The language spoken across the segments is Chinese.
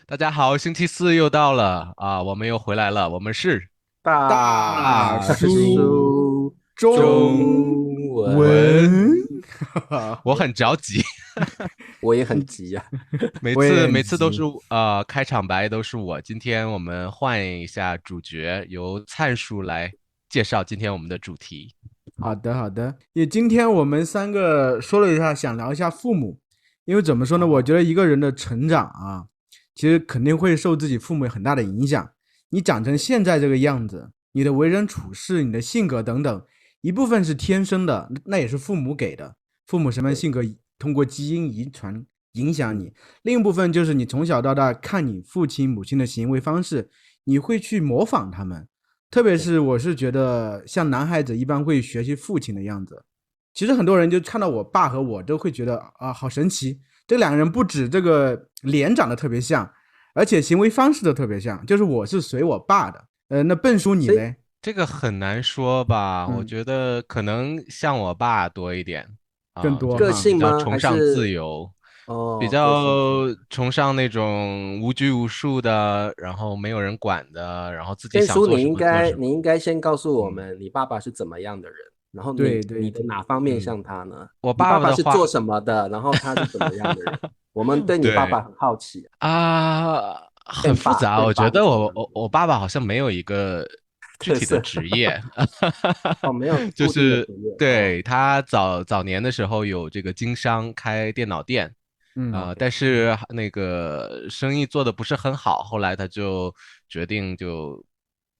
大家好，星期四又到了啊，我们又回来了，我们是大大大叔叔中中中文。文，文，我很着急，我也很急呀、每我也次每次都是很急。开场白都是我。今天我们换一下主角，由灿叔来介绍今天我们的主题。好的，好的。也今天我们三个说了一下，想聊一下父母，因为怎么说呢？我觉得一个人的成长啊，其实肯定会受自己父母很大的影响。你长成现在这个样子，你的为人处事、你的性格等等，一部分是天生的，那也是父母给的。父母什么样对，性格，通过基因遗传影响嗯，你。另一部分就是你从小到大看你父亲、母亲的行为方式，你会去模仿他们。特别对，是我是觉得，像男孩子一般会学习父亲的样子。其实很多人就看到我爸和我都会觉得啊，好神奇，这两个人不止这个脸长得特别像，而且行为方式都特别像。就是我是随我爸的，那笨叔你所以嘞？这个很难说吧，我嗯，觉得可能像我爸多一点更啊，就是比多哈。个性吗？还较崇尚自是由，比个性是较崇尚那种无拘无束的，然后没有人管的，然后自己先叔，想做什么做什么。你应该先告诉我嗯，们，你爸爸是怎么样的人，然后对你的对对，哪方面嗯，像他呢？我你爸爸爸的话，爸是做什么的？然后他是怎么样的人？我们对你爸对爸很好奇，很便爸复杂。我觉便爸是得我怎么样的人？我我爸爸好像没有一个具体的特色职业，哦，没有就是固定的职业哦，对他早年的时候有这个经商开电脑店，嗯对，但是那个生意做的不是很好，后来他就决定就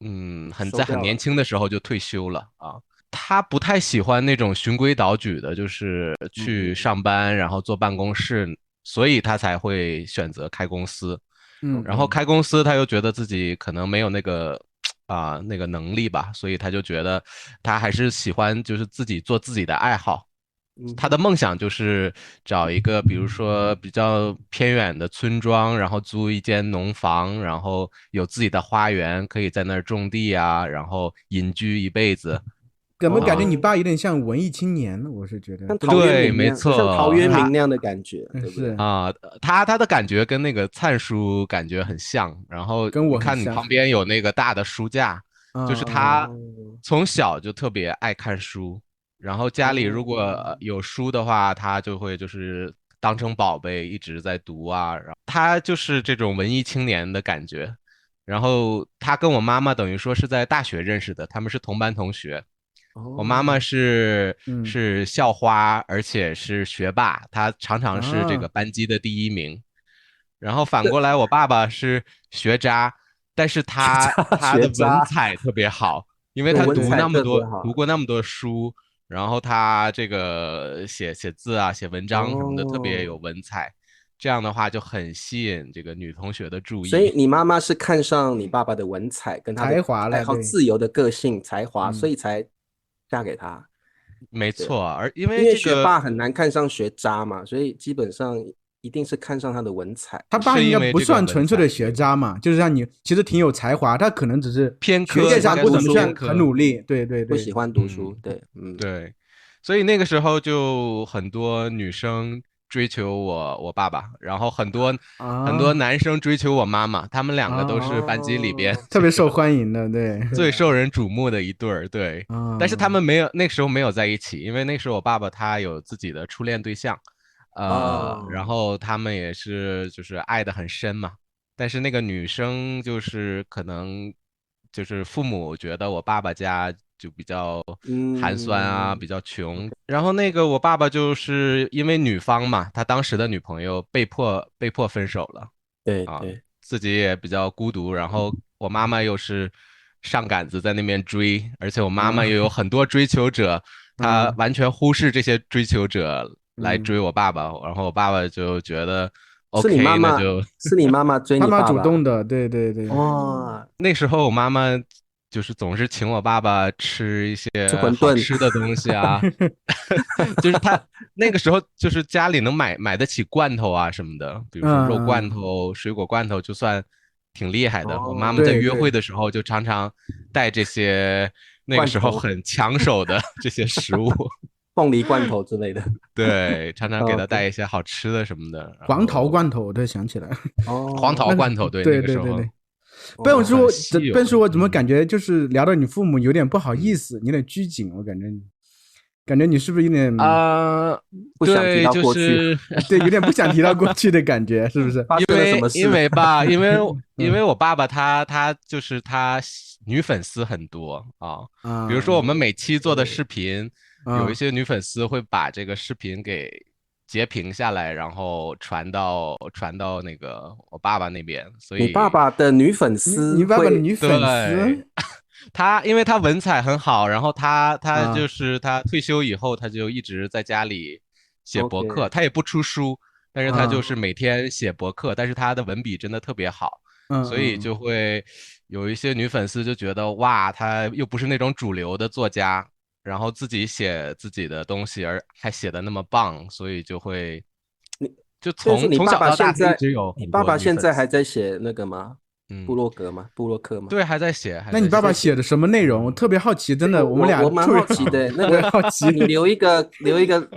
在很收掉了。年轻的时候就退休了啊。他不太喜欢那种循规蹈矩的，就是去嗯嗯上班，然后坐办公室，所以他才会选择开公司。然后嗯嗯开公司，他又觉得自己可能没有那个那个能力吧，所以他就觉得他还是喜欢就是自己做自己的爱好。他的嗯哼，梦想就是找一个，比如说比较偏远的村庄，然后租一间农房，然后有自己的花园，可以在那儿种地啊，然后隐居一辈子。怎么感觉你哦，爸有点像文艺青年呢？我是觉得这种，像陶渊对，没明那样，像陶错，他渊明那样的感觉，对不对？是啊，他的感觉跟那个灿叔感觉很像，然后跟你我很像。看你旁边有那个大的书架，就是他哦从小就特别爱看书，然后家里如果哦，有书的话，他就会就是当成宝贝一直在读啊，然后他就是这种文艺青年的感觉，然后他跟我妈妈等于说是在大学认识的，他们是同班同学。我妈妈哦，嗯是校花，而且是学霸，她常常是这个啊，班级的第一名。然后反过来，我爸爸是学渣，但是学渣他的文学渣，采特别好，因为对，他文采特别读好。过那么多书，然后他这个写字啊、写文章什么的特别有哦，文采，这样的话就很吸引这个女同学的注意。所以你妈妈是看上你爸爸的文采跟他的才华了，爱好、对，自由的个性、才华，所嗯。以才嫁给他。对啊，没错，而因为因为这个学霸很难看上学渣嘛，所以基本上一定是看上他的文采。他爸是应该不因为这个算纯粹的文采，对，学渣嘛，就是让你其实挺有才华，他可能只是偏科学业上不喜欢应该算读书，不怎么像，很偏科。努力。对对对，不喜欢读书，嗯，对，嗯，对，所以那个时候就很多女生追求我爸爸，然后很多啊男生追求我妈妈，他们两个都啊，是班级里边 哦，特别受欢迎的，对，对啊，最受人瞩目的一对儿，对。但是他啊们没有，那个时候没有在一起，因为那时候我爸爸他有自己的初恋对象，然哦，后他们也是就是爱得很深嘛。但是那个女生就是可能就是父母觉得我爸爸家就比较寒酸啊，嗯比较穷。，OK，然后那个我爸爸就是因为女方嘛，他当时的女朋友被迫分手了啊，对对，自己也比较孤独。然后我妈妈又是上杆子在那边追，而且我妈妈又啊有很多追求者，她啊完全忽视这些追求者来嗯，追我爸爸。然后我爸爸就觉得 是你妈 OK，那妈就是你妈妈追他妈你爸爸，主动的，对对对，哇，那时候我妈妈就是总是请我爸爸吃一些吃馄饨，好吃的东西啊，就是他那个时候就是家里能买得起罐头啊什么的，比如说肉罐嗯，头、水果罐头，就算挺厉害的。我妈妈在哦，约会对对，的时候就常常带这些那个时候罐头，很抢手的这些食物。凤梨罐头之类的。对，常常给他 OK 带一些好吃的什么的。然黄桃后罐头，我都想起来了。黄桃哦，罐头，对，那个时候对对对对。笨哦叔，很稀有。笨叔，我怎么感觉就是聊到你父母有点不好意嗯思，有点拘谨，我感觉你是不是有点啊，不想提对，到过去，就是对，有点不想提到过去的感觉，是不是？发生了什么因事？为吧，因为嗯我爸爸他就是他女粉丝很多啊，比如说我啊们每期做的视频，有一啊些女粉丝会把这个视频给截屏下来，然后传到那个我爸爸那边，所你爸以爸的女粉你丝会爸爸的女粉对。丝因为他文采很好，然后他就啊是他退休以后，他就一直在家里写博客，OK 他也不出书，但是他就啊是每天写博客，但是他的文笔真的特别好，所以嗯就会有一些女粉丝就觉得哇，他又不是那种主流的作家，然后自己写自己的东西，而还写的那么棒，所以就会就所以说从小到大他一直有很多你爸爸女粉丝，现在还在写那个吗？部嗯，落格吗？部落客吗？对，还在写，还那你在写，爸爸写的什么内容？我特别好奇，真的，我我们俩我蛮特别好奇的，那我也个好奇。你留一个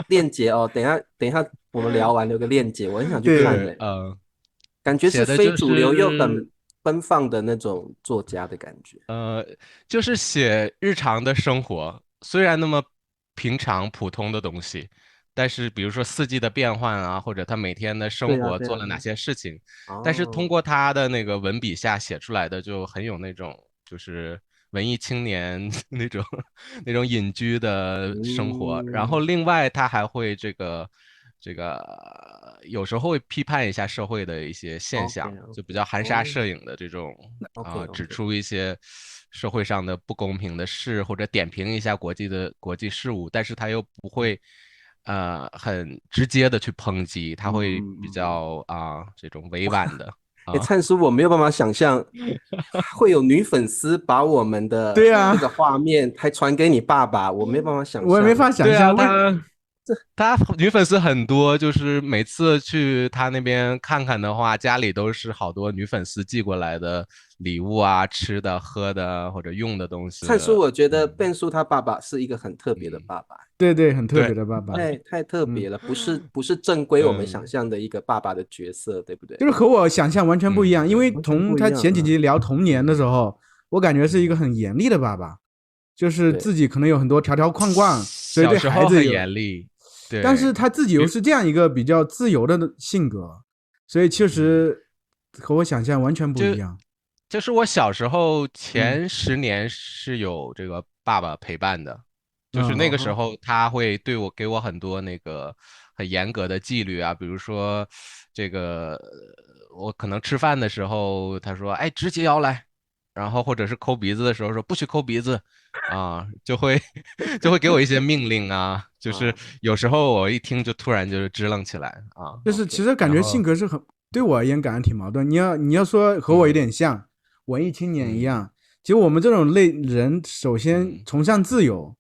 链接哦，等一下我们聊完留个链接，我很想去对看呢，对，感觉是写的就非主流又是很奔放的那种作家的感觉。就是写日常的生活，虽然那么平常普通的东西，但是比如说四季的变换啊，或者他每天的生对呀，对呀，活做了哪些事情，但是通哦过他的那个文笔下写出来的就很有那种就是文艺青年那种隐居的生活。然后嗯另外他还会这个有时候会批判一下社会的一些现，OK 象，就 OK，比较含沙哦射影的这种，OK 指 OK，出一些社会上的不公平的事，或者点评一下国际事务，但是他又不会很直接的去抨击，他会比嗯，较这种委婉的哎，啊。灿叔，我没有办法想象会有女粉丝把我们的对呀、这个画面还传给你爸爸，我没有办法想我也没象。法想对啊，象他女粉丝很多，就是每次去他那边看看的话，家里都是好多女粉丝寄过来的礼物啊，吃的、喝的或者用的东西。灿叔，我觉得嗯变叔他爸爸是一个很特别的嗯，爸爸，对对，很特别对，的爸爸。太特嗯，别了，不是正规我们想嗯象的一个爸爸的角色，对不对？就是和我想象完全不一样。因对，为完全从他不一样啊。前几集聊童年的时候，我感觉是一个嗯，很严厉的爸爸，就是对，自己可能有很多条条框框，所以小对时候很孩子有，严厉，对，但是他自己又比是这样一个比较自由的性格，所以确嗯。实和我想象完全不就一样。就是我小时候嗯前10年是有这个爸爸陪伴的，就是嗯那个时哦哈，候他会给我很多那个很严格的纪律啊，比如说这个我可能吃饭的时候他说哎直接摇来，然后或者是抠鼻子的时候说不许抠鼻子就会就会给我一些命令啊，就是啊有时候我一听就突然就支棱起来就是其，OK，实感觉性然后格是很对我而言感觉挺矛盾。你要说和我有嗯点像文艺青年一嗯样，其实我们这种类人首先嗯崇尚自由，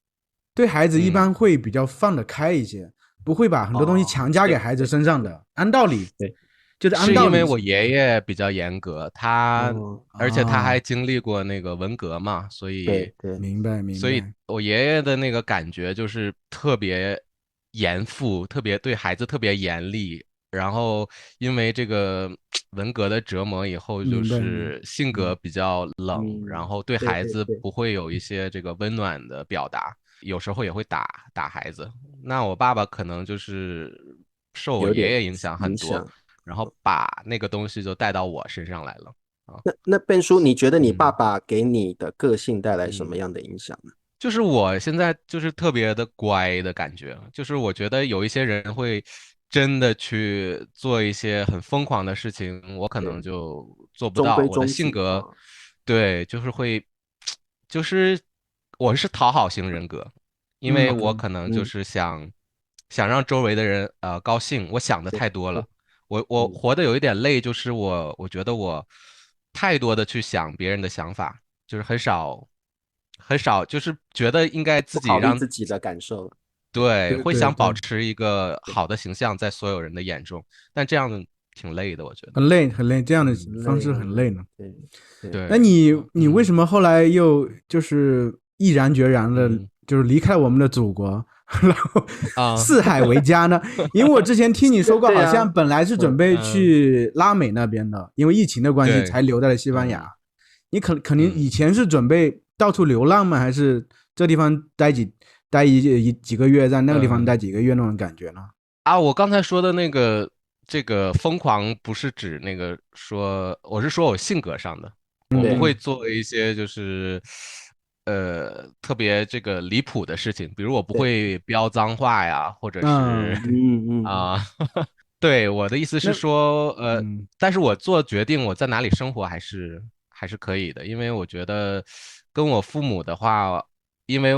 对孩子一嗯般会比较放得开一些，不会把很多东西哦，强加给对孩子对身上的。按道理对，就是按道理是因为我爷爷比较严格，哦，而且他还啊，经历过那个文革嘛，对对，明白明所以白。我爷爷的那个感觉就是特别严父，特别对孩子特别严厉。然后因为这个文革的折磨以后，就明白是性格比较冷，然嗯，后对孩子对对对，不会有一些这个温暖的表达，有时候也会打孩子。那我爸爸可能就是受我有点爷爷影响很多。影响。然后把那个东西就带到我身上来了啊。那笨叔，你觉得你爸嗯爸给你的个性带来什么嗯，样的影响呢？就是我现在就是特别的乖的感觉，就是我觉得有一些人会真的去做一些很疯狂的事情，我可能对，就做不到。中规我的中矩啊。性格，对，就是会，就是我是讨好型人格，因为嗯 OK，我可能就嗯，是想让周围的人高兴，我想的对太多了。对，我嗯，活得有一点累，就是我觉得我太多的去想别人的想法，就是很少，就是觉得应该不考虑自己让自己的感受。对，对会想保对对，持一个对，好的形象在所有人的眼中，但这样挺累的，我觉得。很累很累，这样的很方式累很累。很累呢。对对，那对，你为嗯什么后来又就是毅然决然的，嗯就是离开我们的祖国，然后啊四海为家呢？因为我之前听你说过，对啊好像本来是准备去拉美那边的，因为疫情的关系对才留在了西班牙。嗯你肯定以前是准备到处流浪吗？还是这地方待几个月，在那个地方待几个月那种感觉呢？我刚才说的这个疯狂不是指那个说，我是说我性格上的，我不对会做一些就是特别这个离谱的事情，比如我不对，会飙脏话呀，或者是嗯，啊，对，我的意思是那说，但是我做决定我在哪里生活还是可以的，因为我觉得跟我父母的话，因为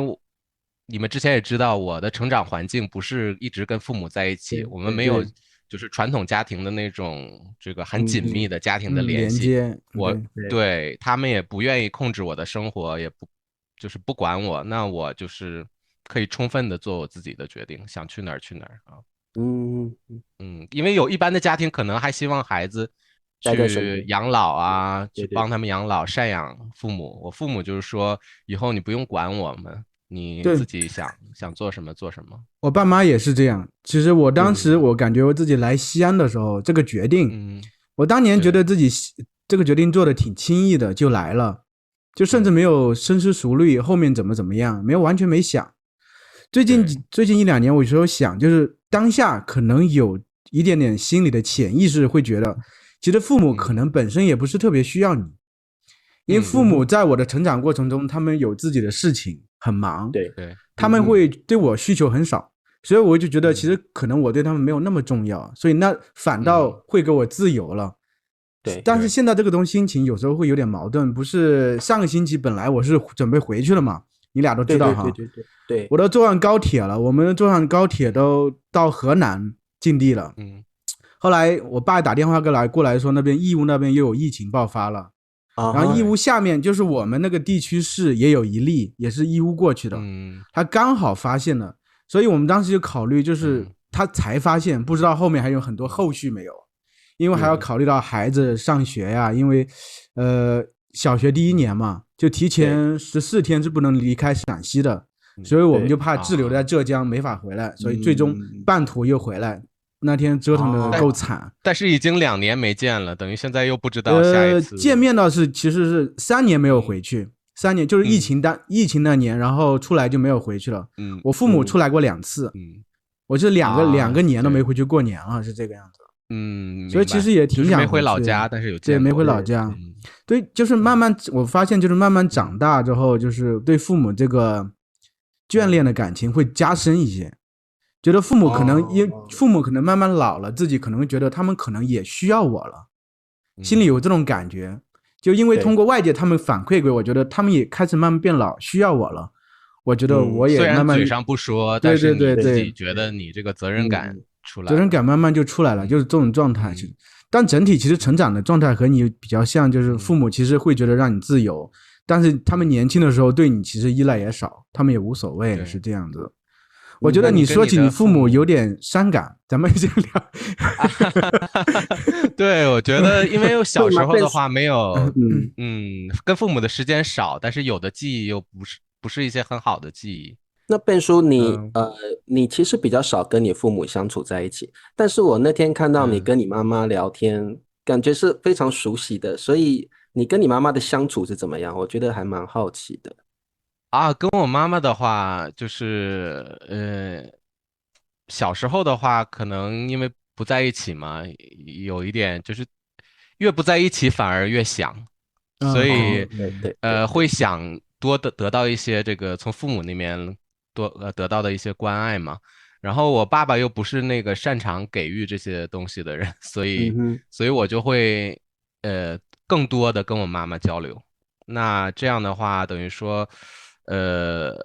你们之前也知道，我的成长环境不是一直跟父母在一起，对我们对对，没有就是传统家庭的那种这个很紧密嗯嗯的家庭的联系，连接，我对，对，对他们也不愿意控制我的生活，也就是不管我，那我就是可以充分的做我自己的决定，想去哪儿去哪儿啊。嗯，因为有一般的家庭可能还希望孩子待在身边，去养老啊，去帮他对对对，们养老、赡养父母。我父母就是说，以后你不用管我们，你自对，己想做什么做什么。我爸妈也是这样。其实我当时嗯我感觉我自己来西安的时候，这个决定，嗯，我当年觉得对，自己这个决定做的挺轻易的就来了，就甚至嗯没有深思熟虑后面怎么样，完全没想。对，最近一两年，我有时候想，就是当下可能有一点点心理的潜意识会觉得，其实父母可嗯能本身也不是特别需要你，因为父母嗯在我的成长过程中，他们有自己的事情，很忙，对，对，他们会对我需求很少，所以我就觉得其嗯实可能我对他们没有那么重要，所以那反倒嗯会给我自由了。对，但是对，现在这个心情有时候会有点矛盾，不是上个星期本来我是准备回去了嘛，你俩都知对对道哈，对对对对，我都坐上高铁了，我们坐上高铁都到河南境地了。嗯后来我爸打电话过来说，那边义乌那边又有疫情爆发了，啊哈，然后义乌对，下面就是我们那个地区市也有一例，也是义乌过去的，嗯他刚好发现了，所以我们当时就考虑，就是嗯他才发现，不知道后面还有很多后续没有，因为还要嗯，考虑到孩子上学呀，因为小学第一年嘛，就提前14天是不能离开陕西的，所以我们对就怕滞留在啊，浙江没法回来，所以最终半途又回来，那天折腾的但够惨。但是已经2年没见了，等于现在又不知道下一见次。面倒是其实是3年没有回去，3年就是嗯疫情那年，然后出来就没有回去了。嗯我父母出来过2次，嗯我这两个年都没对，回去过年了，是这个样子。所以其实明白，也挺就是没想回去，回老家，但是有对，没回见过。老家。嗯对，就是慢慢我发现，就是慢慢长嗯大之后，就是对父母这个眷恋的感情会加深一些。觉得父母可能父母可能慢慢老了，自己可能会觉得他们可能也需要我了，心里有嗯这种感觉。就因为通过外界他们反馈给我，觉得他们也开始慢慢变老，需要我了。我觉得我虽也慢慢，然嘴上不说，但对对是你自己对对，觉得你这个责任感出责来了。任感慢慢就出来了，就是这种状态。嗯但整体其实成长的状态和你比较像，就是父母其实会觉得让你自由，但是他们年轻的时候对你其实依赖也少，他们也无所谓，对，是这样子。我觉得那你跟说起你你的父母父母有点伤感，咱们先聊。对，我觉得因为小时候的话没有，嗯，跟父母的时间少，但是有的记忆又不是一些很好的记忆。那笨叔嗯你其实比较少跟你父母相处在一起，但是我那天看到你嗯。跟你妈妈聊天，感觉是非常熟悉的，所以你跟你妈妈的相处是怎么样？我觉得还蛮好奇的。跟我妈妈的话，就是小时候的话，可能因为不在一起嘛，有一点就是越不在一起反而越想，所以对对对对，会想多得到一些这个从父母那边得到的一些关爱嘛。然后我爸爸又不是那个擅长给予这些东西的人，所以嗯哼，所以我就会更多的跟我妈妈交流。那这样的话，等于说，呃，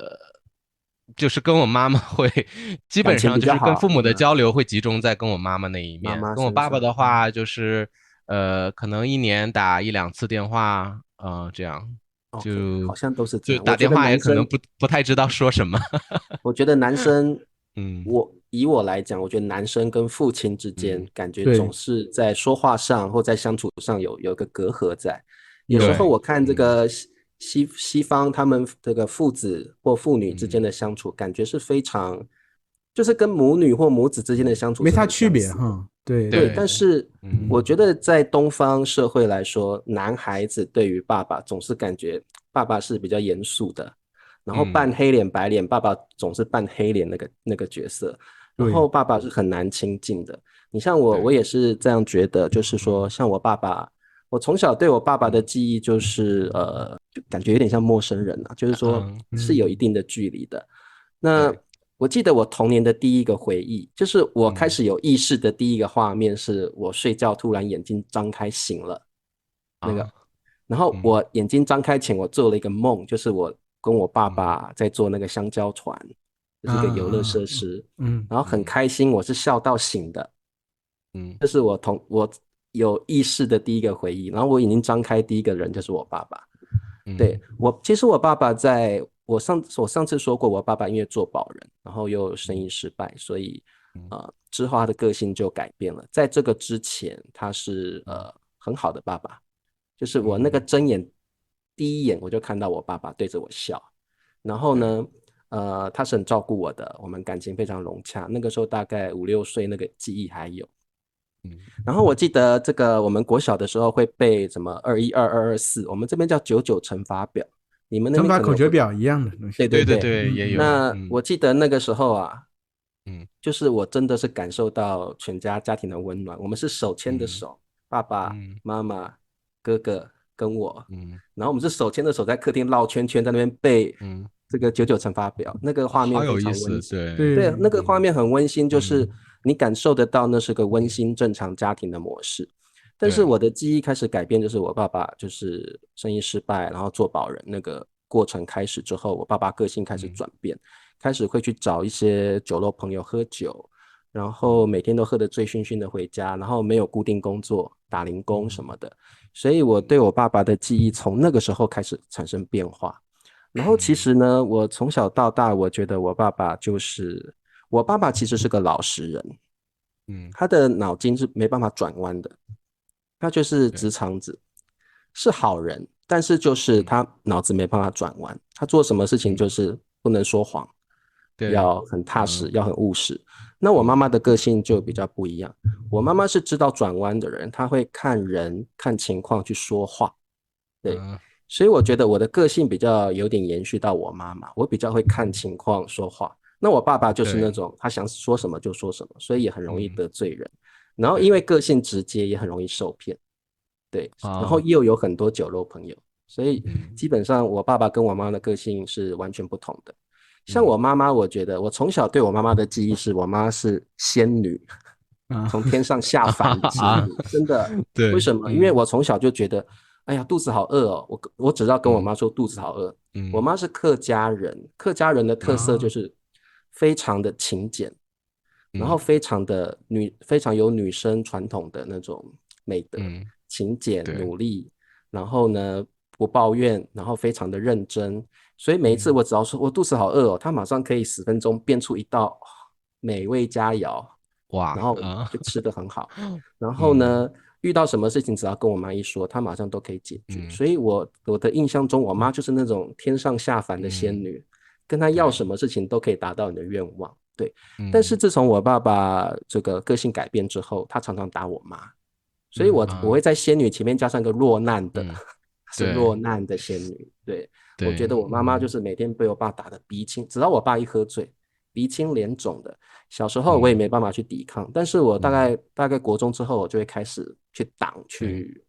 就是跟我妈妈会基感情本上就是跟比较好，父母的交流会集中在跟我妈妈那一妈面，妈身上，跟我爸爸的话就是，可能1年打1、2次电话，这样 OK，好就像都是这样。我觉得就打电话也男生，可能不太知道说什么，我觉得男生，嗯以我来讲，我觉得男生跟父亲之间，嗯，感觉对，总是在说话上或在相处上有个隔阂在。有时候有，对，我看这个西方他们这个父子或父女之间的相处，感觉是非常，就是跟母女或母子之间的相处没是很啥区别相似的。哈。对对，对，但是我觉得在东方社会来说，男孩子对于爸爸总是感觉爸爸是比较严肃的，然后扮黑脸白脸，爸爸总是扮黑脸那个角色，然对后爸爸是很难亲近的。你像我，对我也是这样觉得，就是说，像我爸爸，我从小对我爸爸的记忆就是就感觉有点像陌生人啊，就是说是有一定的距离的。那对，我记得我童年的第一个回忆，就是我开嗯始有意识的第一个画面，是我睡觉突然眼睛张开醒了，那个，啊，然后我眼睛张开前，我做了一个梦，就是我跟我爸嗯爸在坐那个香蕉船，这是一个游乐设施，嗯然后很开心，我是笑到醒的，嗯这是我有意识的第一个回忆，然后我已经张开第一个人就是我爸爸。对，其实我爸爸我上次说过，我爸爸因为做保人，然后又生意失败，所以之后他的个性就改变了。在这个之前，他是很好的爸爸，就是我那个睁眼第一眼我就看到我爸爸对着我笑，然后呢，他是很照顾我的，我们感情非常融洽。那个时候大概5、6岁，那个记忆还有。然后我记得这个我们国小的时候会背什么212、224，我们这边叫99乘法表，你们那乘法口诀边可能会。表一样的东西。对对对对对，对，也有，那我记得那个时候啊，嗯就是我真的是感受到全家庭的温暖。我们是手牵着手，爸爸妈妈、哥哥跟我，然后我们是手牵着手在客厅绕圈圈，在那边背这个99乘法表，那个画面好非有意思，常温馨。对，对，对，那个画面很温馨，就是你感受得到那是个温馨正常家庭的模式。但是对，我的记忆开始改变，就是我爸爸就是生意失败，然后做保人那个过程开始之后，我爸爸个性开始转变，开始会去找一些酒肉朋友喝酒，然后每天都喝得醉醺醺的回家，然后没有固定工作，打零工什么的。所以我对我爸爸的记忆从那个时候开始产生变化。然后其实呢，我从小到大，我觉得我爸爸其实是个老实人，他的脑筋是没办法转弯的，他就是直肠子，是好人，但是就是他脑子没办法转弯，他做什么事情就是不能说谎，对，要很踏实，要很务实。那我妈妈的个性就比较不一样，我妈妈是知道转弯的人，她会看人看情况去说话，对。所以我觉得我的个性比较有点延续到我妈妈，我比较会看情况说话。那我爸爸就是那种他想说什么就说什么，所以也很容易得罪人。然后因为个性直接，也很容易受骗。对，然后又有很多酒肉朋友，所以基本上我爸爸跟我妈妈的个性是完全不同的。像我妈妈，我觉得我从小对我妈妈的记忆是我妈是仙女，从天上下凡的仙女，真的。为对，什么？因为我从小就觉得，哎呀，肚子好饿哦，我只要跟我妈说肚子好饿。我妈是客家人，客家人的特色就是非常的勤俭，然后非常有女生传统的那种美德，勤俭对，努力，然后呢不抱怨，然后非常的认真。所以每一次我只要说我肚子好饿哦，她马上可以10分钟变出一道美味佳肴，哇然后就吃得很好。然后呢，遇到什么事情只要跟我妈一说，她马上都可以解决。所以我的印象中，我妈就是那种天上下凡的仙女，跟她要什么事情都可以达到你的愿望。对，但是自从我爸爸这个个性改变之后，他常常打我妈，所以我会在仙女前面加上一个落难的，是落难的仙女。对，我觉得我妈妈就是每天被我爸打得鼻青，只要我爸一喝醉，鼻青脸肿的。小时候我也没办法去抵抗，但是我大概国中之后，我就会开始去挡、去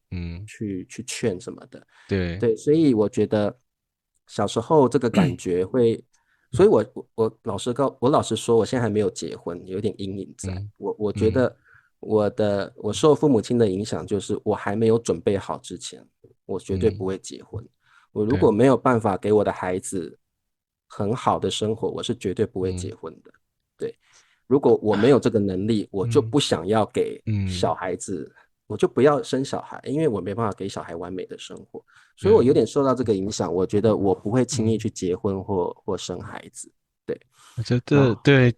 劝什么的。对，所以我觉得小时候这个感觉会。所以我老实说，我现在还没有结婚，有点阴影在。我觉得我受父母亲的影响，就是我还没有准备好之前，我绝对不会结婚。我如果没有办法给我的孩子很好的生活，我是绝对不会结婚的。对，如果我没有这个能力，我就不想要给小孩子，我就不要生小孩，因为我没办法给小孩完美的生活。所以我有点受到这个影响，我觉得我不会轻易去结婚或生孩子。对，我觉得对，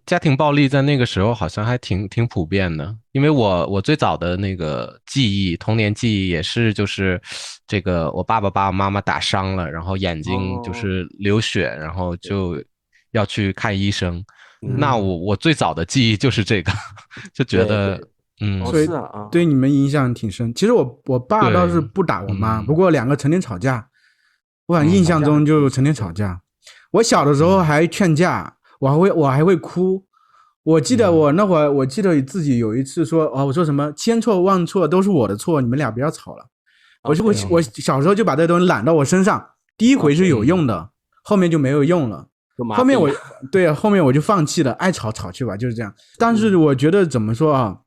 家庭暴力在那个时候好像还挺普遍的，因为我最早的那个童年记忆也是就是这个我爸爸把我妈妈打伤了，然后眼睛就是流血，然后就要去看医生。那我最早的记忆就是这个，就觉得所以对你们影响挺深。其实我爸倒是不打我妈，不过两个成天吵架，我反正印象中就成天吵架。我小的时候还劝架，我还会哭。我记得我那会儿，我记得自己有一次说我说什么千错万错都是我的错，你们俩不要吵了。我小时候就把这东西揽到我身上，第一回是有用的，后面就没有用了。后面我就放弃了，爱吵吵去吧，就是这样。但是我觉得怎么说啊，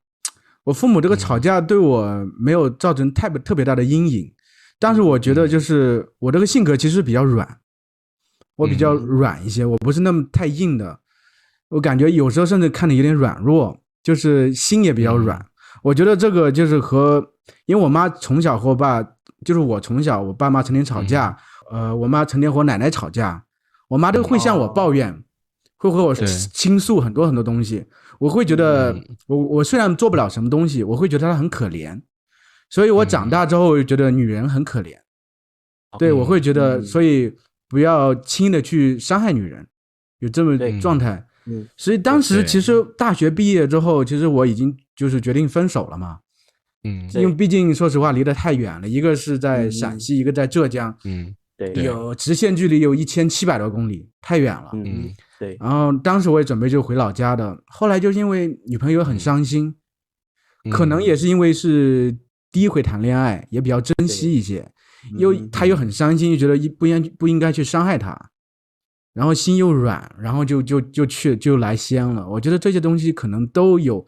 我父母这个吵架对我没有造成特别大的阴影，但是我觉得就是我这个性格其实比较软，我比较软一些，我不是那么太硬的，我感觉有时候甚至看着有点软弱，就是心也比较软。我觉得这个就是因为我妈从小和我爸，就是我从小我爸妈成天吵架，我妈成天和我奶奶吵架，我妈都会向我抱怨，会和我倾诉很多很多东西。我会觉得我虽然做不了什么东西，我会觉得她很可怜，所以我长大之后觉得女人很可怜。对，我会觉得，所以不要轻易的去伤害女人，有这么状态。所以当时其实大学毕业之后，其实我已经就是决定分手了嘛。因为毕竟说实话离得太远了，一个是在陕西，一个在浙江。对，有直线距离有1700多公里，太远了。对。然后当时我也准备就回老家的，后来就因为女朋友很伤心，可能也是因为是第一回谈恋爱，也比较珍惜一些，她又很伤心，就觉得不应该去伤害她，然后心又软，然后就来西安了。我觉得这些东西可能都有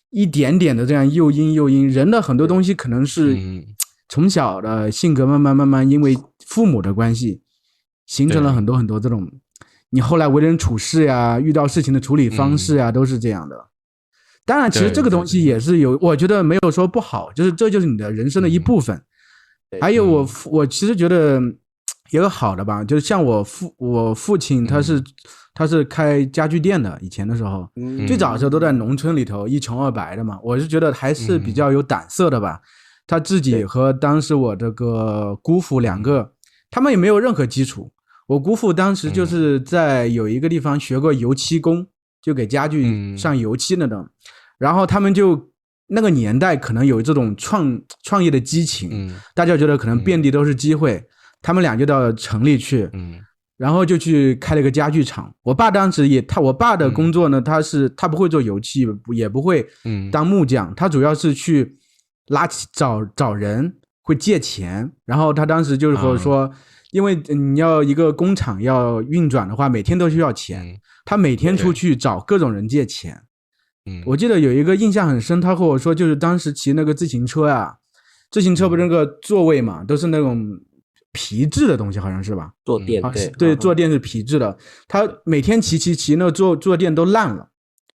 一点点的这样诱因，人的很多东西可能是从小的性格慢慢因为父母的关系形成了很多很多这种你后来为人处事呀，遇到事情的处理方式呀，都是这样的。当然其实这个东西也是我觉得没有说不好，就是这就是你的人生的一部分。还有我其实觉得有个好的吧，就是像我父亲他是开家具店的，以前的时候最早的时候都在农村里头一穷二白的嘛，我是觉得还是比较有胆色的吧。他自己和当时我这个姑父两个，他们也没有任何基础。我姑父当时就是在有一个地方学过油漆工，就给家具上油漆那种。然后他们就那个年代可能有这种创业的激情，大家觉得可能遍地都是机会，他们俩就到城里去，然后就去开了一个家具厂。我爸当时我爸的工作呢，他不会做油漆，也不会当木匠，他主要是去找人，会借钱。然后他当时就是说因为你要一个工厂要运转的话，每天都需要钱，他每天出去找各种人借钱。我记得有一个印象很深，他和我说就是当时骑那个自行车啊，自行车不是那个座位嘛，都是那种皮质的东西，好像是吧？坐垫，对，坐垫是皮质的。他每天骑那个坐垫都烂了，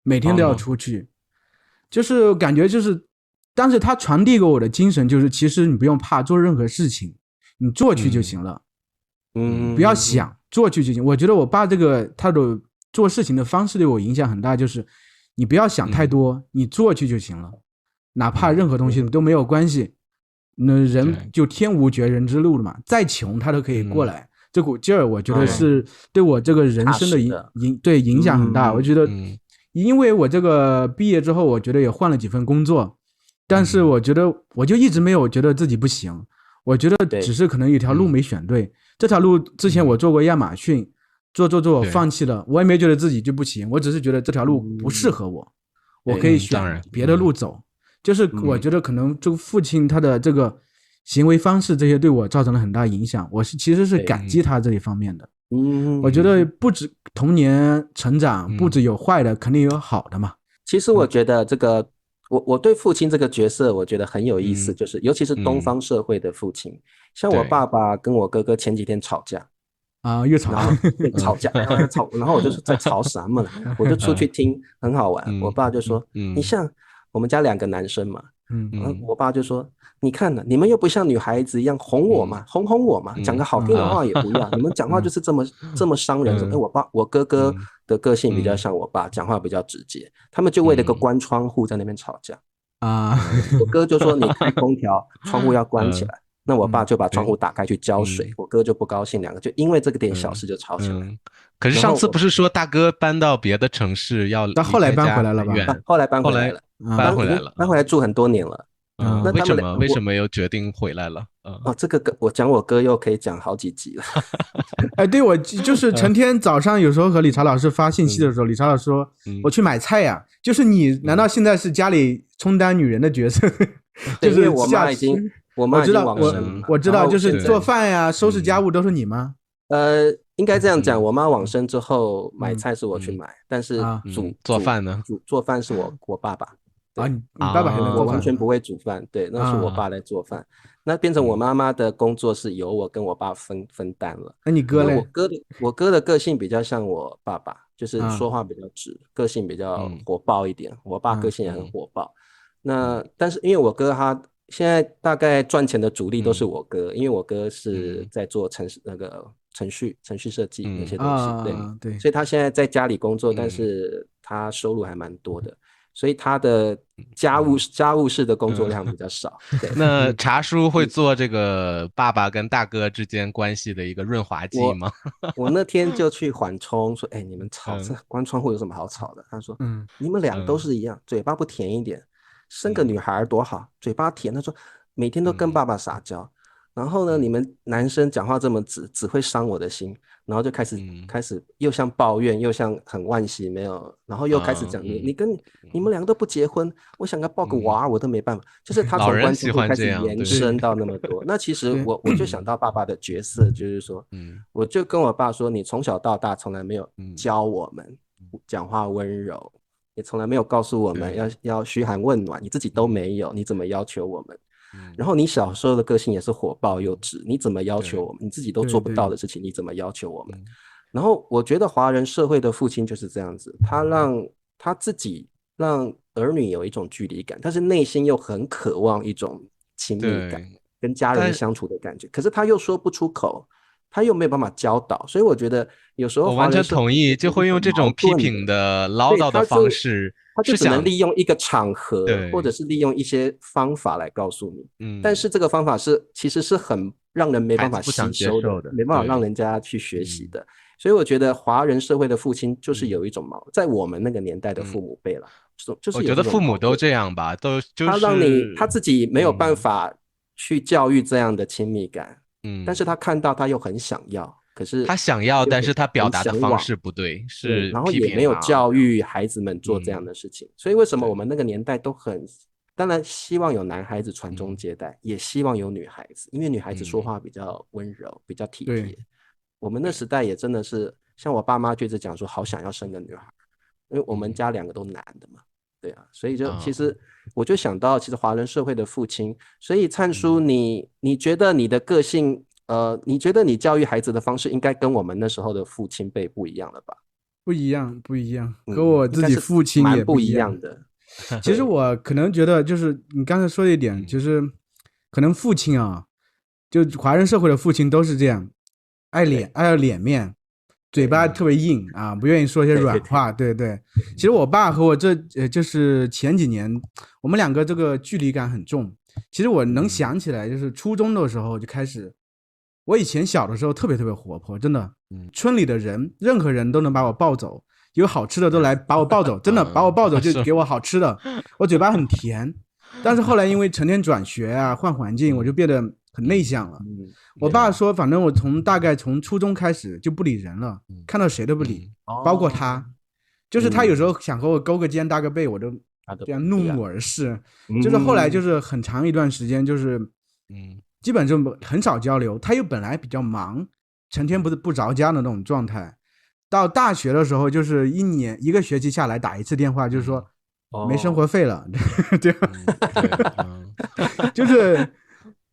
每天都要出去。就是感觉就是当时他传递给我的精神就是，其实你不用怕做任何事情，你做去就行了。不要想，做去就行。我觉得我爸他的做事情的方式对我影响很大，就是你不要想太多，你做去就行了，哪怕任何东西都没有关系。那人就天无绝人之路了嘛，再穷他都可以过来。这股劲儿，我觉得是对我这个人生的影响很大。我觉得，因为我这个毕业之后，我觉得也换了几份工作，但是我觉得我就一直没有觉得自己不行，我觉得只是可能有条路没选对。这条路之前我做过亚马逊，做我放弃了，我也没觉得自己就不行，我只是觉得这条路不适合我，我可以选别的路走。就是我觉得可能这个父亲他的这个行为方式这些对我造成了很大影响，我其实是感激他这一方面的。我觉得不止童年成长不止有坏的，肯定有好的嘛。其实我觉得这个我对父亲这个角色我觉得很有意思，就是尤其是东方社会的父亲，像我爸爸跟我哥哥前几天吵架啊，又吵架，然后我就是在吵什么，我就出去听，很好玩。我爸就说，你像我们家两个男生嘛，我爸就说，你看呢，你们又不像女孩子一样哄我嘛，哄我嘛，讲个好听的话也不要，你们讲话就是这么伤人。我哥哥的个性比较像我爸，讲话比较直接，他们就为了个关窗户在那边吵架啊。我哥就说你开空调，窗户要关起来。那我爸就把窗户打开去浇水，我哥就不高兴，两个就因为这个点小事就吵起来。可是上次不是说大哥搬到别的城市要离开家很远，但后来搬回来了吧？后来搬回来了，搬回来住很多年了。那为什么又决定回来了？这个我讲我哥又可以讲好几集了。哎，对，我就是成天早上有时候和理查老师发信息的时候，理查老师说我去买菜呀，就是你难道现在是家里充当女人的角色？就是因为我妈已经往生，我知道，就是做饭呀、收拾家务都是你吗？应该这样讲，我妈往生之后买菜是我去买，但是做饭呢？做饭是我爸爸。你爸爸还能做饭？我完全不会煮饭，对，那是我爸来做饭。那变成我妈妈的工作是由我跟我爸分担了。那你哥呢？我哥的个性比较像我爸爸，就是说话比较直，个性比较火爆一点。我爸个性也很火爆。那但是因为我哥他现在大概赚钱的主力都是我哥，因为我哥是在做程序设计那些东西，对，所以他现在在家里工作，但是他收入还蛮多的。所以他的家务事的工作量比较少。那茶叔会做这个爸爸跟大哥之间关系的一个润滑剂吗？我那天就去缓冲，说：“哎，你们吵这关窗户有什么好吵的？”他说：“你们俩都是一样，嘴巴不甜一点，生个女孩多好，嘴巴甜。”他说：“每天都跟爸爸撒娇。然后呢，你们男生讲话这么直，只会伤我的心。”然后就开始又像抱怨，又像很惋惜没有，然后又开始讲你们两个都不结婚，我想要抱个娃我都没办法，就是他从关系开始延伸到那么多。那其实我就想到爸爸的角色，就是说，我就跟我爸说，你从小到大从来没有教我们讲话温柔，也从来没有告诉我们要嘘寒问暖，你自己都没有，你怎么要求我们？然后你小时候的个性也是火爆又直，你怎么要求我们？你自己都做不到的事情，你怎么要求我们？然后我觉得华人社会的父亲就是这样子，他自己让儿女有一种距离感，但是内心又很渴望一种亲密感，跟家人相处的感觉，可是他又说不出口，他又没有办法教导，所以我觉得有时候我完全同意，就会用这种批评的唠叨的方式。他就只能利用一个场合，或者是利用一些方法来告诉你，但是这个方法其实是很让人没办法吸收的，没办法让人家去学习的。所以我觉得华人社会的父亲就是有一种在我们那个年代的父母辈了，就是我觉得父母都这样吧，就是他自己没有办法去教育这样的亲密感，但是他看到他又很想要。可是他想要，但是他表达的方式不对，是然后也没有教育孩子们做这样的事情，所以为什么我们那个年代都很，当然希望有男孩子传宗接代，也希望有女孩子，因为女孩子说话比较温柔，比较体贴。我们那时代也真的是，像我爸妈就一直讲说，好想要生个女孩，因为我们家两个都男的嘛，对啊，所以就其实我就想到，其实华人社会的父亲，所以灿叔，你觉得你的个性？你觉得你教育孩子的方式应该跟我们那时候的父亲辈不一样了吧？不一样，和我自己父亲也不一样的。其实我可能觉得，就是你刚才说的一点，就是可能父亲啊，就华人社会的父亲都是这样，爱脸面，嘴巴特别硬啊，不愿意说一些软话。对。其实我爸和我就是前几年，我们两个这个距离感很重。其实我能想起来，就是初中的时候就开始。我以前小的时候特别活泼，真的，村里的人，任何人都能把我抱走，有好吃的都来把我抱走，真的把我抱走就给我好吃的，我嘴巴很甜。但是后来因为成天转学啊，换环境，我就变得很内向了。我爸说，反正我大概从初中开始就不理人了，看到谁都不理，包括他，就是他有时候想和我勾个肩搭个背，我都这样怒目而视。就是后来就是很长一段时间就是基本就很少交流，他又本来比较忙，成天不着家的那种状态。到大学的时候，就是一个学期下来打一次电话，就是说没生活费了，这样，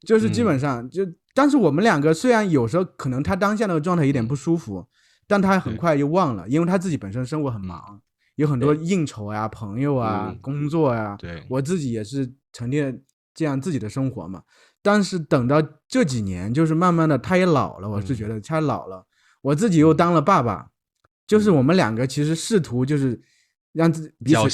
就是基本上就，但是我们两个虽然有时候可能他当下那个状态有点不舒服，但他很快就忘了，因为他自己本身生活很忙，有很多应酬啊、朋友啊、工作啊，我自己也是成天这样自己的生活嘛。但是等到这几年，就是慢慢的他也老了，我是觉得他老了，我自己又当了爸爸，就是我们两个其实试图就是让彼此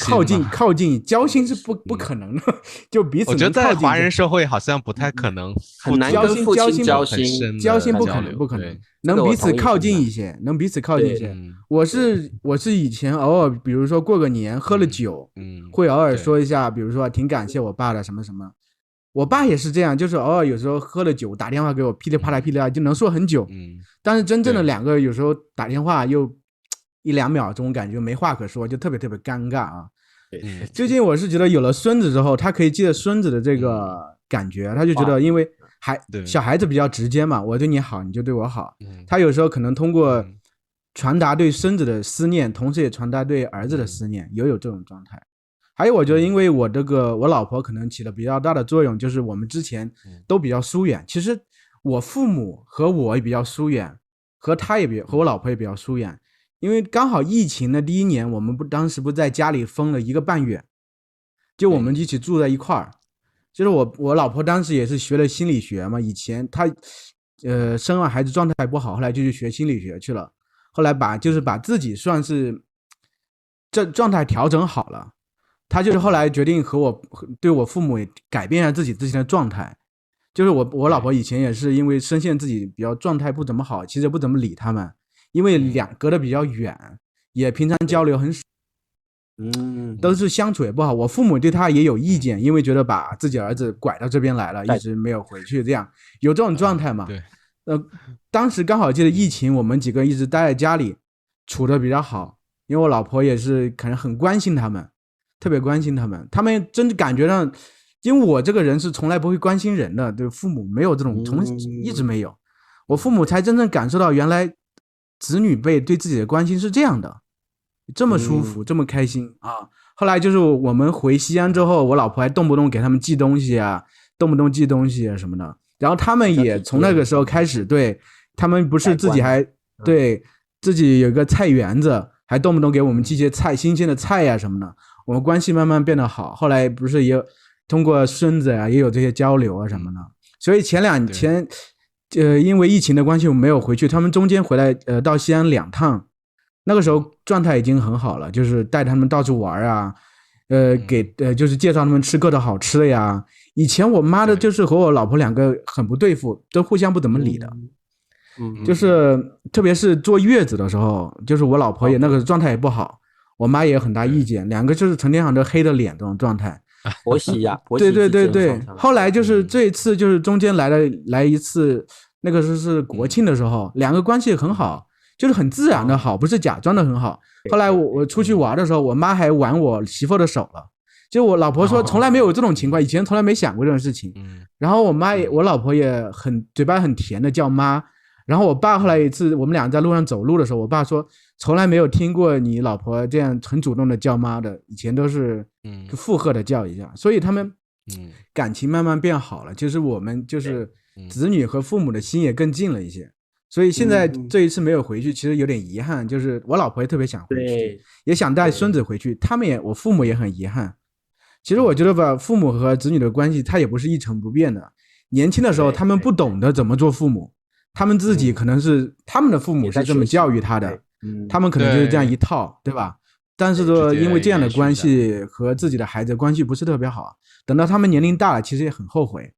靠近，交心是不可能的，就彼此我觉得在华人社会好像不太可能很难跟父亲交心不可能，能彼此靠近一些，我是以前偶尔，比如说过个年喝了酒，会偶尔说一下，比如说挺感谢我爸的什么什么。我爸也是这样，就是偶尔有时候喝了酒打电话给我，噼里啪啦就能说很久。但是真正的两个有时候打电话又1-2秒钟，感觉没话可说，就特别特别尴尬啊。最近我是觉得有了孙子之后，他可以记得孙子的这个感觉，他就觉得因为小孩子比较直接嘛，我对你好你就对我好。他有时候可能通过传达对孙子的思念，同时也传达对儿子的思念，也有这种状态。还有我觉得因为我老婆可能起了比较大的作用，就是我们之前都比较疏远，其实我父母和我也比较疏远，和我老婆也比较疏远，因为刚好疫情的第1年，我们当时不在家里封了1个半月，就我们一起住在一块儿。就是我老婆当时也是学了心理学嘛，以前她生完孩子状态不好，后来就去学心理学去了，后来把自己算是这状态调整好了。他就是后来决定对我父母改变一下自己之前的状态，就是我老婆以前也是因为深陷自己比较状态不怎么好，其实不怎么理他们，因为隔得比较远，也平常交流很少，都是相处也不好。我父母对他也有意见，因为觉得把自己儿子拐到这边来了，一直没有回去，这样有这种状态嘛。对，当时刚好记得疫情，我们几个一直待在家里，处得比较好，因为我老婆也是可能很关心他们。特别关心他们真的感觉上，因为我这个人是从来不会关心人的，对父母没有这种一直没有，我父母才真正感受到原来子女辈对自己的关心是这样的，这么舒服，这么开心啊！后来就是我们回西安之后，我老婆还动不动给他们寄东西啊，动不动寄东西啊什么的，然后他们也从那个时候开始，对他们不是自己还对自己有个菜园子，还动不动给我们寄些菜，新鲜的菜呀什么的。我们关系慢慢变得好，后来不是也通过孙子啊，也有这些交流啊什么的。所以因为疫情的关系，我没有回去。他们中间回来，到西安2趟，那个时候状态已经很好了，就是带他们到处玩啊，就是介绍他们吃各种好吃的呀。以前我妈的就是和我老婆2个很不对付，都互相不怎么理的。就是特别是坐月子的时候，就是我老婆也那个状态也不好。我妈也有很大意见，2个就是成天好像黑着脸这种状态。婆媳呀，对。后来就是这一次就是中间来一次，那个是国庆的时候，2个关系很好，就是很自然的好，不是假装的很好。后来我出去玩的时候，我妈还挽我媳妇的手了，就我老婆说从来没有这种情况，以前从来没想过这种事情。然后我老婆也嘴巴很甜的叫妈。然后我爸后来一次我们俩在路上走路的时候，我爸说从来没有听过你老婆这样很主动的叫妈的，以前都是附和的叫一下。所以他们感情慢慢变好了，就是我们就是子女和父母的心也更近了一些。所以现在这一次没有回去，其实有点遗憾，就是我老婆也特别想回去，也想带孙子回去，我父母也很遗憾。其实我觉得吧，父母和子女的关系它也不是一成不变的，年轻的时候他们不懂得怎么做父母，他们自己可能是他们的父母是这么教育他的，他们可能就是这样一套，对吧？但是说因为这样的关系和自己的孩子关系不是特别好，等到他们年龄大了，其实也很后悔，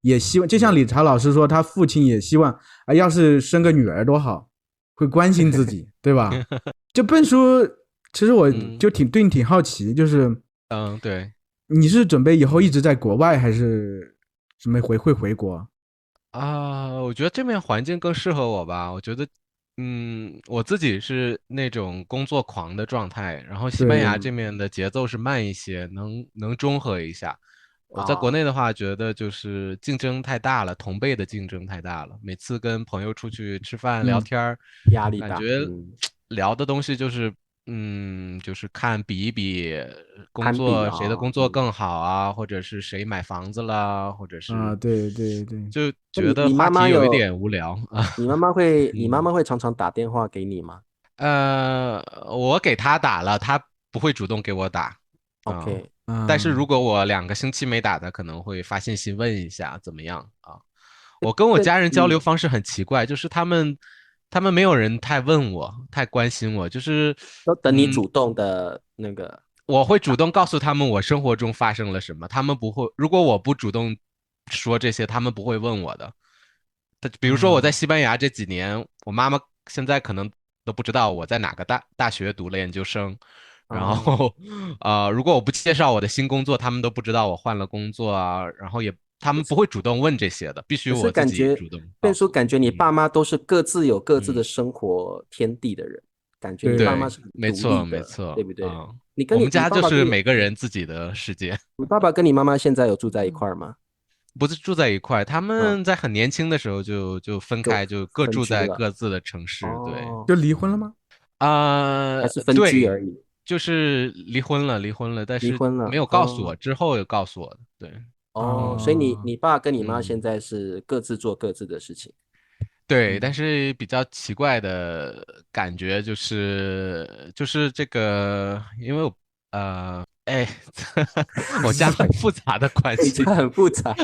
也希望就像理查老师说，他父亲也希望要是生个女儿多好，会关心自己，对吧？就笨叔，其实我就对你挺好奇，就是对，你是准备以后一直在国外，还是准备会回国？我觉得这面环境更适合我吧。我觉得，我自己是那种工作狂的状态，然后西班牙这面的节奏是慢一些，能中和一下。我在国内的话，觉得就是竞争太大了，同辈的竞争太大了。每次跟朋友出去吃饭聊天，压力大，感觉聊的东西就是。就是比一比工作，谁的工作更好啊，或者是谁买房子啦，或者是对，就觉得话题有一点无聊啊。你妈妈会常常打电话给你吗？我给她打了，她不会主动给我打。OK，但是如果我2个星期没打，她可能会发信息问一下怎么样啊。我跟我家人交流方式很奇怪，就是他们他们没有人太问我，太关心我，就是都等你主动的那个。我会主动告诉他们我生活中发生了什么，他们不会，如果我不主动说这些，他们不会问我的。比如说我在嗯，西班牙这几年，我妈妈现在可能都不知道我在哪个大学读了研究生，然哦，后如果我不介绍我的新工作，他们都不知道我换了工作啊，然后他们不会主动问这些的，必须可是我自感觉己主动变叔告诉。感觉你爸嗯妈都是各自有各自的嗯，生活天地的人，感觉你爸妈对，是很没错独立的，没错对不对？啊，你跟你你我们家就爸爸跟你是每个人自己的世界。你爸爸跟你妈妈现在有住在一块儿吗？不是住在一块，他嗯，们在很年轻的时候就分就开，就各住在分居了。各自的城市。对，哦，就离婚了吗？还是分居对，而已？就是离婚了，但是离婚了。没有告诉我，哦之后有告诉我的。对，哦，所以你啊，你爸跟你妈现嗯，在是各自做各自的事情。对，但嗯，是比较奇怪的感觉就是这个，因为哎，我家很复杂的关你家系。很复杂。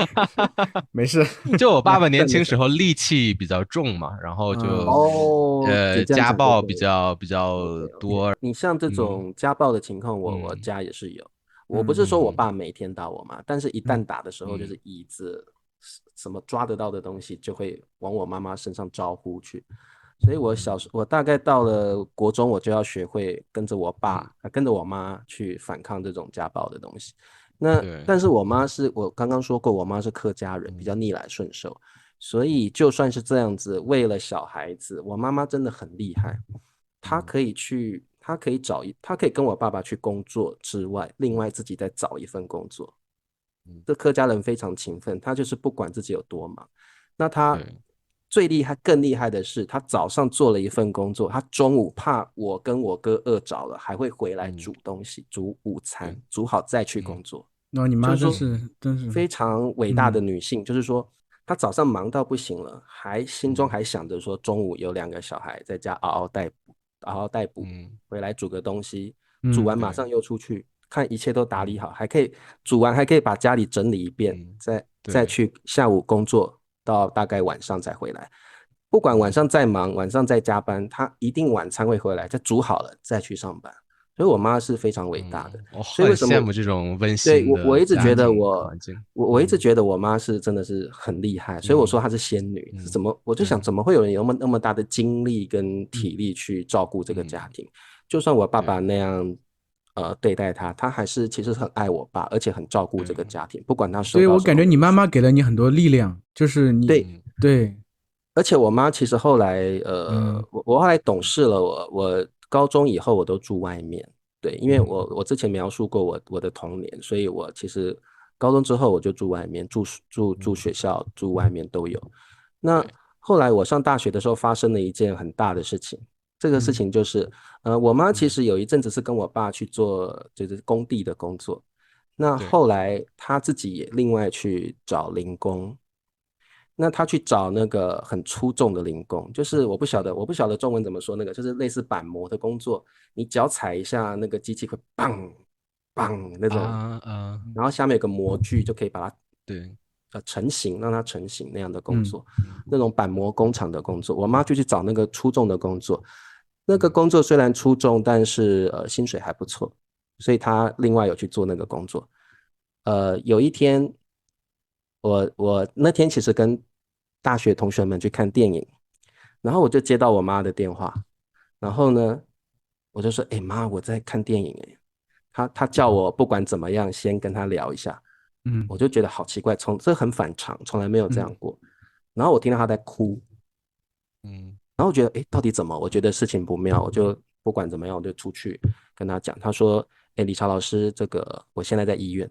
没事，就我爸爸没事年轻时没事。候戾气比较重嘛，然后就嗯，哦，你这样家暴讲就对了。比较 OK OK，多。你像这嗯种家暴的情况，我嗯家也是有。我不是说我嗯爸每天打我妈，但是一旦嗯，打的时候，就嗯是椅子什么抓得到的东西，就会往我妈妈身上招呼去。所以我小时我大概到了国中，我就要学会跟着我爸，嗯，跟着我妈去反抗这种家暴的东西。那对，但是我妈是我刚刚说过，我妈是客家人，比较嗯逆来顺受，所以就算是这样子，为了小孩子，我妈妈真的很厉害。她嗯可以去，她可以跟我爸爸去工作之外，另外自己再找一份工作。嗯，这客家人非常勤奋，他就是不管自己有多忙。那他对，最厉害、更厉害的是，他早上做了一份工作，他中午怕我跟我哥饿着了，还会回来嗯煮东西、煮午餐，对，煮好再去嗯工作。那你妈就是说，真是，非常伟大的嗯女性，就是说，她早上忙到不行了，心中嗯还想着说，中午有2个小孩在家嗷嗷待哺，嗯回来煮个东西，煮嗯，对，完马上又出去，看一切都打理嗯好，还可以煮完还可以把家里整理一遍，再对，去下午工作到大概晚上才回来。不管晚嗯上再忙，晚上再加班，她一定晚餐会回来，再煮好了再去上班。所以我妈是非常伟大的。我所以为什么？很羡慕这种温对，馨的我一直觉得家庭环境。我一直觉得我妈是真的是很厉害，所以我说嗯她是仙女。是嗯，怎么？我就对，想，怎么会有人有那么大的精力跟嗯，体力去照顾这个家嗯庭？就算我爸爸对那样对待她，她还是其实很爱我爸，而且很照顾这个对家庭，不管她受所以我到什么委屈。感觉你妈妈给了你很多力量，就是你对，嗯对，而且我妈其实后来，嗯我后来懂事了，我高中以后我都住外面，对，因为嗯我之前描述过我的童年，所以我其实高中之后我就住外面，住嗯，学校，住外面都有。那对后来我上大学的时候发生了一件很大的事情，这个事嗯情就是，我妈其嗯实有一阵子是跟我爸去做就是工地的工作，那对后来她自己也另外去找零工。那他去找那个很出众的零工，就是嗯我不晓得中文怎么说，那个就是类似板模的工作，你脚踩一下，那个机器会棒棒那种，然后下面有个模具就可以把它对，成型，让它成型那样的工嗯作，那种板模工厂的工作，我妈就去找那个出众的工作，那个嗯工作虽然出众，但是薪水还不错，所以她另外有去做那个工作。有一天，我那天其实跟大学同学们去看电影，然后我就接到我妈的电话，然后呢，我就说：“哎妈，我在看电影哎。”她叫我不管怎么样先跟她聊一下，嗯我就觉得好奇怪，这很反常，从来没有这样嗯过。然后我听到她在哭，嗯然后我觉得，哎，到底怎么？我觉得事情不妙，我就不管怎么样，我就出去跟他讲。他说，哎，理查老师，这个我现在在医院。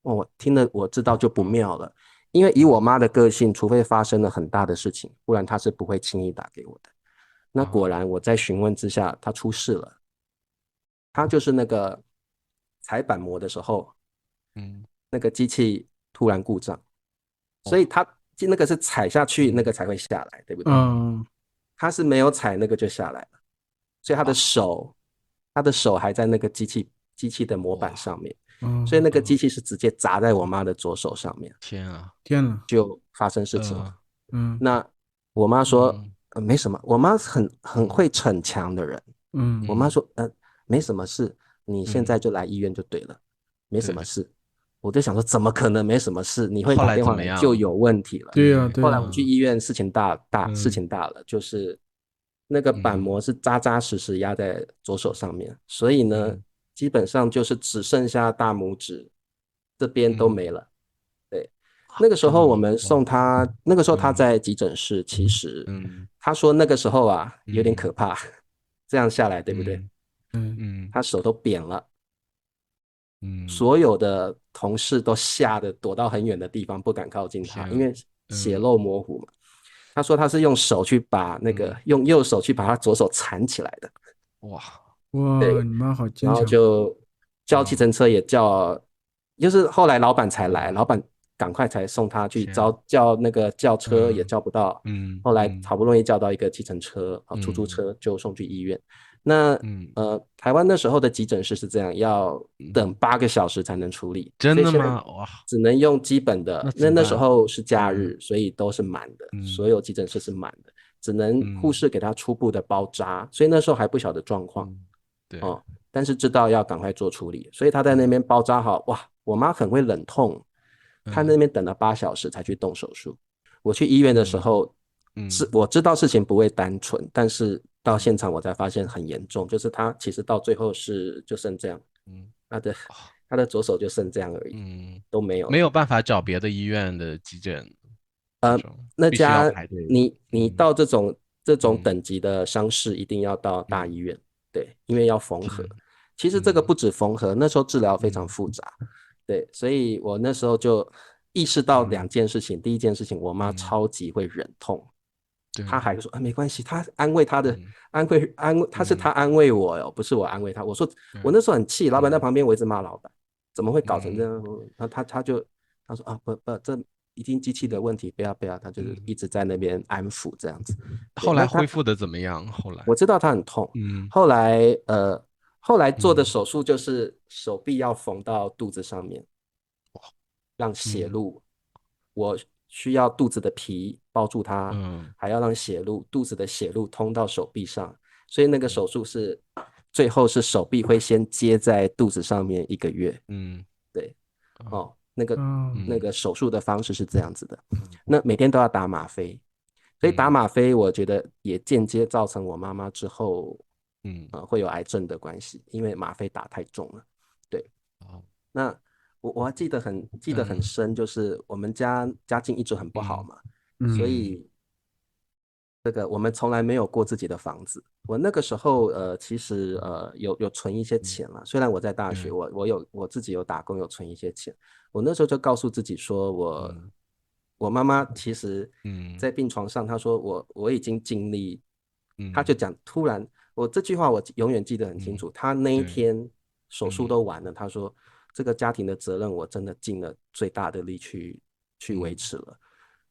哦，我听了我知道就不妙了，因为以我妈的个性，除非发生了很大的事情，不然她是不会轻易打给我的。那果然我在询问之下，她出事了。她就是那个踩板模的时候，嗯那个机器突然故障，所以哦她那个是踩下去，那嗯个才会下来，对不对？嗯她是没有踩那个就下来了。所以他的手还在那个机器的模板哇上面，所以嗯，那个机器是直接砸在我妈的左手上面，天啊，天呐，就发生事情了。嗯那我妈说，嗯没什么。我妈很会逞强的人。我妈嗯说，没什么事，你现在嗯，就来医院就对了，没什对对。么事。我就想说，怎么可能没什么事？你会后来打电话怎么样？来就有问题了。对呀对，对呀，后来我去医院，事嗯情大了，就是那个板嗯膜是扎扎实实压在左手上面，所以呢，嗯基本上就是只剩下大拇指这边都没嗯，了。对，那个时真的吗？候我们哇，送他，那个时候他嗯在急诊室，其实嗯他说那个时候啊有点可嗯怕，这样下来对不对？嗯嗯嗯他手都扁了。嗯，所有的同事都吓得躲到很远的地方，不敢靠近他，因天，为血嗯肉模糊嘛。他说他是用手去把嗯，用右手去把他左手缠起来的。哇，哇，你妈好然后坚强。就叫计嗯程车也叫，就是后来老板才来，老板赶快才送他去天，叫那个叫车也嗯叫不到，嗯后来嗯好不容易叫到一个计程车出租嗯车就送去医院。那嗯台湾那时候的急诊室是这样，要等嗯，8个小时才能处理，所以现在真的吗？哇，只能用基本的。那怎么那时办？候是假嗯日，所以都是满的，所嗯有急诊室是满的，只能护嗯士给他初步的包扎，所以那时候还不晓得状况。嗯，对，哦，但是知道要赶快做处理，所以他在那嗯边包扎好。哇，我妈很会忍痛，她那嗯边等了8小时才去动手术。我去医院的时嗯候，嗯我知道事情不会单纯，但是到现嗯场我才发现很严重，就是他其实到最后就剩这样，嗯，他的哦他的左手就剩这样而已，嗯，都没有了。没有办法找别的医院的急诊，这种必须要那家排队。你嗯到这种嗯等级的伤势，一定要到大医嗯院，对，因为要缝合。嗯其实这个嗯不止缝合，那时候治疗非常嗯复杂，对，所以我那时候就意识到两嗯件事情。第一件事情，我妈嗯，超级会忍痛，她对，还说没关系，她安慰她的嗯安慰，她嗯安慰我哟，不是我安慰她。我说对，我那时候很气，老板在嗯旁边，我一直骂老板，怎么会搞成这嗯样？然后他说不，这一定机器的问题，不要，他就是嗯，一直在那边安抚这样子。对，后来那他恢复的怎么样？后来，我知道他很痛，嗯后来后来做的嗯手术就是手臂要缝到肚子上面，让血嗯路，我需要肚子的皮包住它，嗯还要让肚子的血路通到手臂上，所以那个嗯手术最后是手臂会先接在肚子上面1个月。嗯对，啊哦，那个嗯手术的方式是这样子的，嗯那每天都要打吗啡，所以打嗯吗啡，我觉得也间接造成我妈妈之后，嗯，会有癌症的关系，因为吗啡打太重了。对，哦那我还记得很嗯深，就是我们家境一直很不好嗯嘛，所嗯以这个我们从来没有过自己的房子。我那个时候其实有存一些嗯，钱了，虽然我在大学，对，我自己有打工，有存一些钱。我那时候就告诉自己说嗯我妈妈其实嗯在病床上，她说我已经尽力，她就嗯讲突然我这句话我永远记得很清嗯，楚。她那一对，天手术嗯都完了，她说这个家庭的责任我真的尽了最大的力去维嗯持了，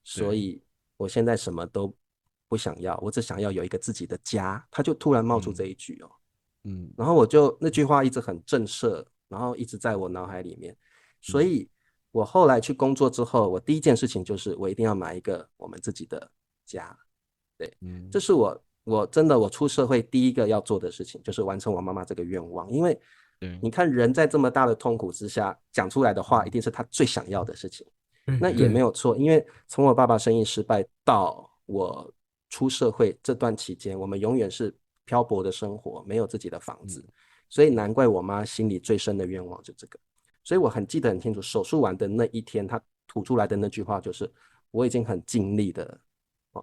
所对，以我现在什么都不想要，我只想要有一个自己的家。她就突然冒出这嗯一句哦。嗯然后那句话一直很震慑，然后一直在我脑海里面，所嗯以我后来去工作之后，我第一件事情就是我一定要买一个我们自己的家。对，这嗯是我真的我出社会第一个要做的事情，就是完成我妈妈这个愿望。因为对，你看人在这么大的痛苦之下讲出来的话，一嗯定是他最想要的事情。那也对对，没有错，因为从我爸爸生意失败到我出社会这段期间，我们永远是漂泊的生活，没有自己的房子，嗯所以难怪我妈心里最深的愿望就这个。所以我很记得很清楚，手术完的那一天，她吐出来的那句话就是：我已经很尽力的，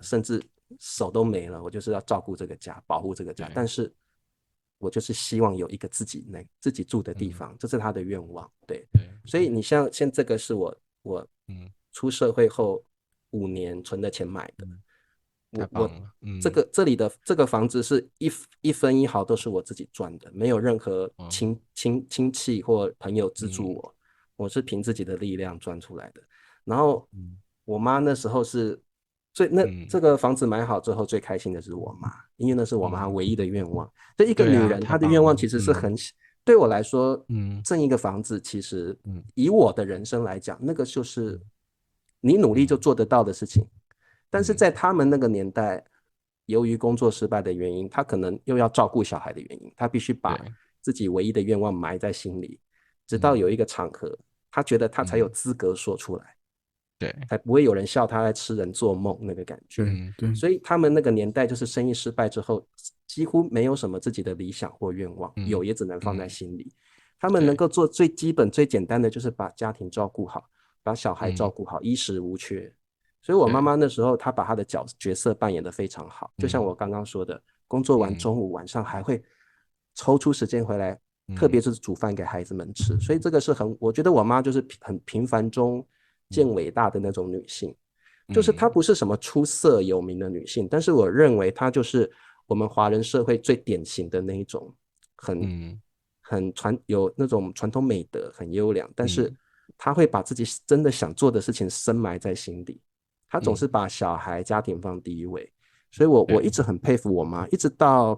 甚至手都没了，我就是要照顾这个家，保护这个家，对但是我就是希望有一个自己住的地嗯方，这是她的愿望。对，对所以你像这个是我嗯出社会后5年存的钱买的。嗯，太棒我了，嗯这里的这个房子是一分一毫都是我自己赚的，没有任何哦亲戚或朋友资助嗯我，我是凭自己的力量赚出来的。然后嗯我妈那时候是嗯这个房子买好之后最开心的是我妈，因为那是我妈嗯，唯一的愿望。这一个对啊，女人太棒了，她的愿望其实是对我来说，嗯挣一个房子其实嗯以我的人生来讲，那个就是嗯你努力就嗯做得到的事情。但是嗯在他们那个年代，由于工作失败的原因，他可能又要照顾小孩的原因，他必须把对自己唯一的愿望埋在心里，直到有一个场合，他觉得他才有资格说出来，对，才不会有人笑他在吃人做梦那个感觉。对，所以他们那个年代就是生意失败之后，几乎没有什么自己的理想或愿望，有也只能放在心里。他们能够做最基本最简单的就是把家庭照顾好，把小孩照顾好，衣食无缺。所以我妈妈那时候她把她的角色扮演得非常好，就像我刚刚说的，工作完中午晚上还会抽出时间回来，特别是煮饭给孩子们吃。所以这个是我觉得我妈就是很平凡中见伟大的那种女性，就是她不是什么出色有名的女性，但是我认为她就是我们华人社会最典型的那一种有那种传统美德，很优良，但是她会把自己真的想做的事情深埋在心里。他总是把小孩家庭放第一位，所以我一直很佩服我妈，一直到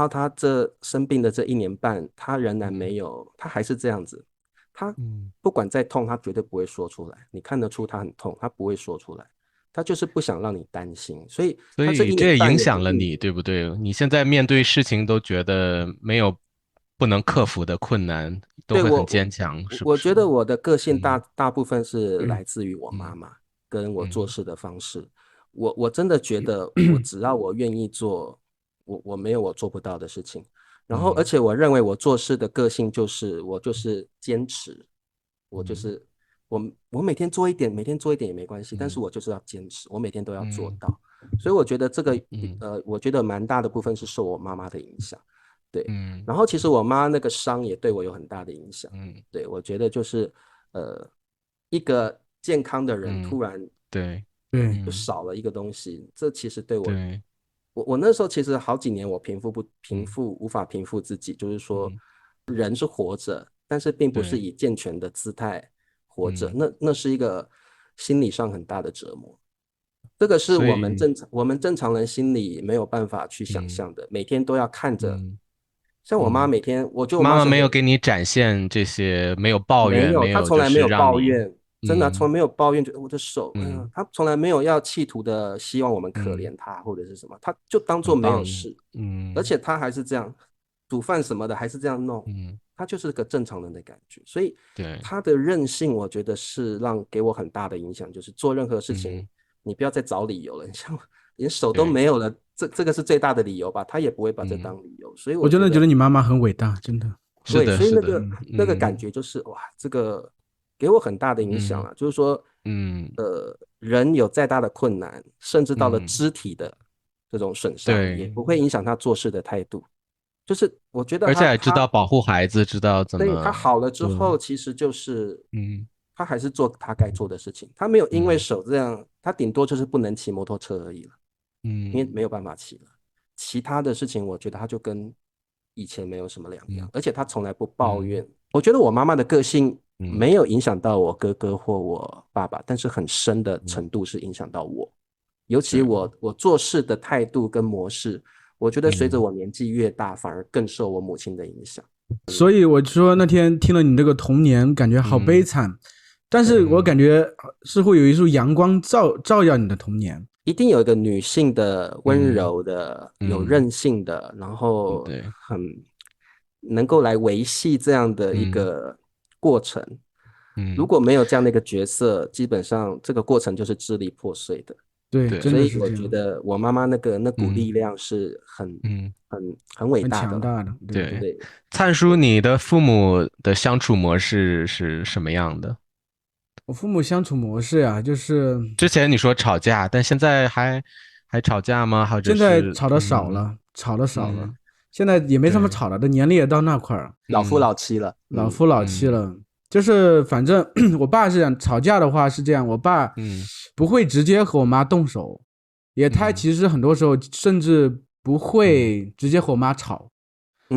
他这生病的这1年半，他仍然没有，他还是这样子，他不管再痛，他绝对不会说出来，你看得出他很痛，他不会说出来，他就是不想让你担心，所以这也影响了你，对不对？你现在面对事情都觉得没有不能克服的困难，都会很坚强，是不是？我觉得我的个性大部分是来自于我妈妈跟我做事的方式。我真的觉得，只要我愿意做，我没有我做不到的事情。然后，而且我认为我做事的个性就是我就是坚持，我就是我每天做一点，每天做一点也没关系，但是我就是要坚持，我每天都要做到。所以我觉得这个我觉得蛮大的部分是受我妈妈的影响。对，然后其实我妈那个伤也对我有很大的影响。对，我觉得就是一个健康的人突然对就少了一个东西，这其实对我那时候其实好几年我无法平复自己，就是说人是活着，但是并不是以健全的姿态活着，那是一个心理上很大的折磨。这个是我们正常人心里没有办法去想象的，每天都要看着。像我妈每天，我觉得我妈妈没有给你展现这些，没有抱怨，没有，她从来没有抱怨，真的，从来没有抱怨，觉得我的手，她从来没有要企图的希望我们可怜她或者是什么，她就当做没有事，而且她还是这样煮饭什么的，还是这样弄，她就是个正常人的感觉，所以她的韧性，我觉得是给我很大的影响，就是做任何事情，你不要再找理由了，你像连手都没有了。这个是最大的理由吧，他也不会把这当理由，所以我真的觉得你妈妈很伟大，真的。对，所以那个感觉就是哇，这个给我很大的影响了，就是说，人有再大的困难，甚至到了肢体的这种损伤，也不会影响他做事的态度。就是我觉得而且还知道保护孩子，知道怎么。对，他好了之后，其实就是他还是做他该做的事情，他没有因为手这样，他顶多就是不能骑摩托车而已了。因为没有办法骑了，其他的事情我觉得他就跟以前没有什么两样，而且他从来不抱怨。我觉得我妈妈的个性没有影响到我哥哥或我爸爸，但是很深的程度是影响到我，尤其我做事的态度跟模式，我觉得随着我年纪越大，反而更受我母亲的影响。所以我说那天听了你这个童年，感觉好悲惨，但是我感觉似乎有一束阳光照耀你的童年。一定有一个女性的温柔的、有韧性的，然后很能够来维系这样的一个过程。如果没有这样的一个角色，基本上这个过程就是支离破碎的。对，所以我觉得我妈妈那股力量是很伟大的，很强大的。对，灿叔，你的父母的相处模式是什么样的？我父母相处模式呀，就是之前你说吵架，但现在还吵架吗？或者是现在吵得少了，现在也没什么吵了，的年龄也到那块儿，老夫老妻了，老夫老妻了。就是反正我爸是这样，吵架的话是这样，我爸不会直接和我妈动手，他其实很多时候甚至不会直接和我妈吵，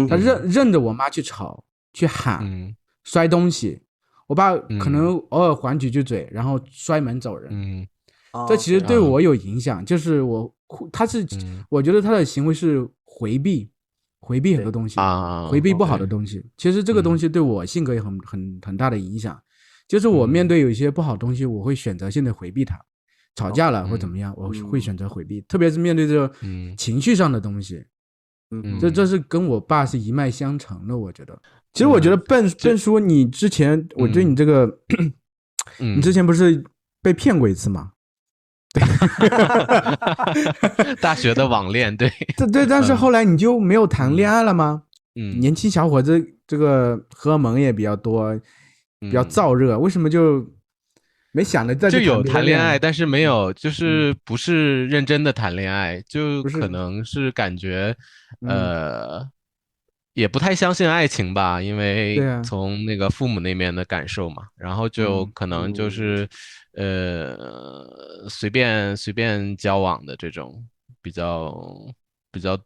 他任着我妈去吵去喊，摔东西。我爸可能偶尔还几句嘴，然后摔门走人。这其实对我有影响，就是我觉得他的行为是回避很多东西，回避不好的东西。其实这个东西对我性格也很大的影响，就是我面对有一些不好的东西，我会选择性的回避它。吵架了或怎么样，我会选择回避，特别是面对这个情绪上的东西。这是跟我爸是一脉相承的，我觉得。其实我觉得笨叔，你之前我对你这个，你之前不是被骗过一次吗？对，大学的网恋，对对，但是后来你就没有谈恋爱了吗？年轻小伙子这个荷尔蒙也比较多，比较燥热，为什么就没想着再去就有谈恋爱？爱，但是没有，就是不是认真的谈恋爱，就可能是感觉，也不太相信爱情吧，因为从那个父母那边的感受嘛，然后就可能就是，随便交往的这种比较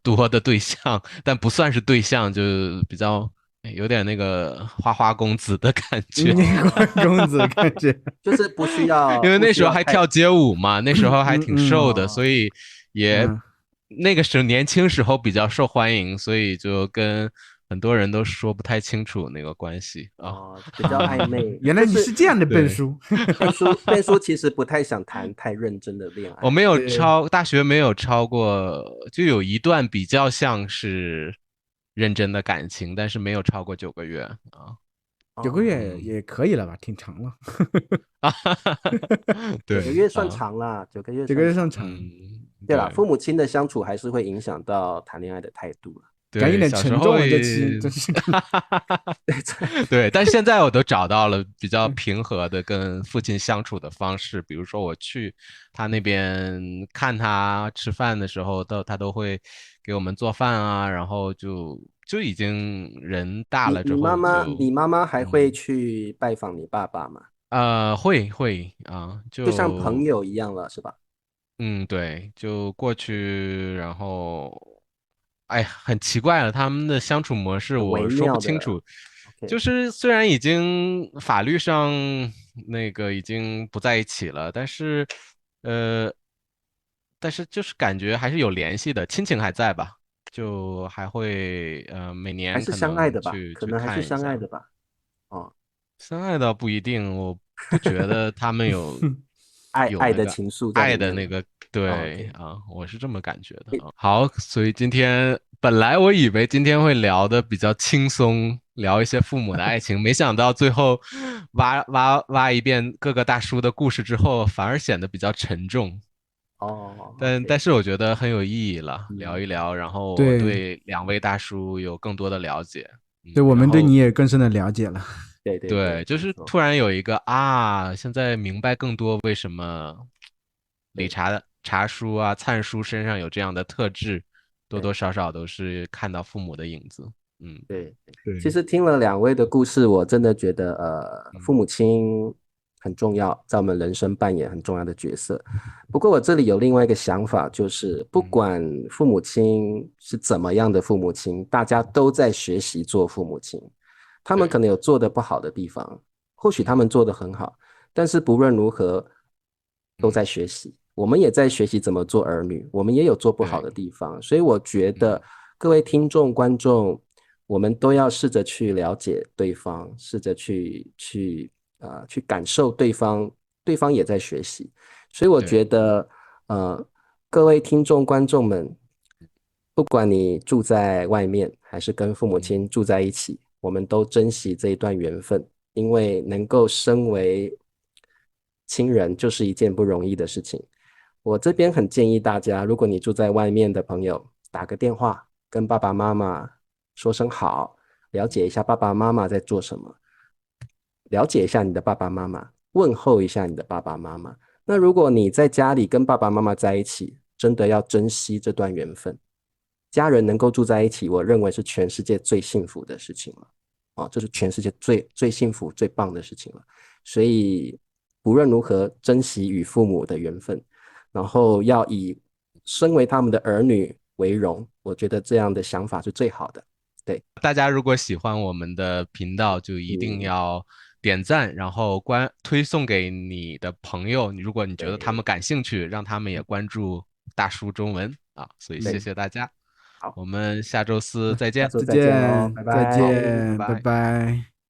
多的对象，但不算是对象，就比较有点那个花花公子的感觉，花花公子的感觉，就是不需要，因为那时候还跳街舞嘛，那时候还挺瘦的，所以也那个时候年轻时候比较受欢迎，所以就跟很多人都说不太清楚那个关系啊，比较暧昧。原来你是这样的笨叔，笨叔其实不太想谈太认真的恋爱。我没有大学没有超过，就有一段比较像是认真的感情，但是没有超过9个月啊。9个月也可以了吧，挺长了。9个月算长了，9个月9个月算长。对了，父母亲的相处还是会影响到谈恋爱的态度了。讲有点沉重了，这期真是。对，但现在我都找到了比较平和的跟父亲相处的方式，比如说我去他那边看他吃饭的时候，他都会给我们做饭啊，然后就已经人大了之后你妈妈还会去拜访你爸爸吗？会啊，就像朋友一样了，是吧？对，就过去，然后，哎，很奇怪了，他们的相处模式我说不清楚。就是虽然已经法律上那个已经不在一起了，但是，但是就是感觉还是有联系的，亲情还在吧？就还会每年可能去可能还是相爱的吧。哦，相爱倒不一定，我不觉得他们有爱的情愫在爱的那个对啊，我是这么感觉的啊。好，所以今天本来我以为今天会聊的比较轻松，聊一些父母的爱情，没想到最后挖一遍各个大叔的故事之后，反而显得比较沉重。但是我觉得很有意义了，聊一聊，然后对2位大叔有更多的了解。对，我们对你也更深的了解了。对，就是突然有一个现在明白更多为什么理查叔啊、灿叔身上有这样的特质，多多少少都是看到父母的影子。对。其实听了2位的故事，我真的觉得父母亲很重要，在我们人生扮演很重要的角色。不过我这里有另外一个想法，就是不管父母亲是怎么样的父母亲，大家都在学习做父母亲。他们可能有做得不好的地方，或许他们做得很好，但是不论如何都在学习。我们也在学习怎么做儿女，我们也有做不好的地方，所以我觉得各位听众观众，我们都要试着去了解对方，试着去感受对方，对方也在学习。所以我觉得各位听众观众们，不管你住在外面还是跟父母亲住在一起，我们都珍惜这一段缘分，因为能够身为亲人就是一件不容易的事情。我这边很建议大家，如果你住在外面的朋友，打个电话跟爸爸妈妈说声好，了解一下爸爸妈妈在做什么，了解一下你的爸爸妈妈，问候一下你的爸爸妈妈。那如果你在家里跟爸爸妈妈在一起，真的要珍惜这段缘分。家人能够住在一起，我认为是全世界最幸福的事情了。这是全世界最幸福、最棒的事情了。所以不论如何，珍惜与父母的缘分，然后要以身为他们的儿女为荣。我觉得这样的想法是最好的。对，大家如果喜欢我们的频道，就一定要点赞，然后推送给你的朋友。如果你觉得他们感兴趣，让他们也关注大叔中文啊。所以谢谢大家。好，我们下周4再见。再见，拜拜，拜拜。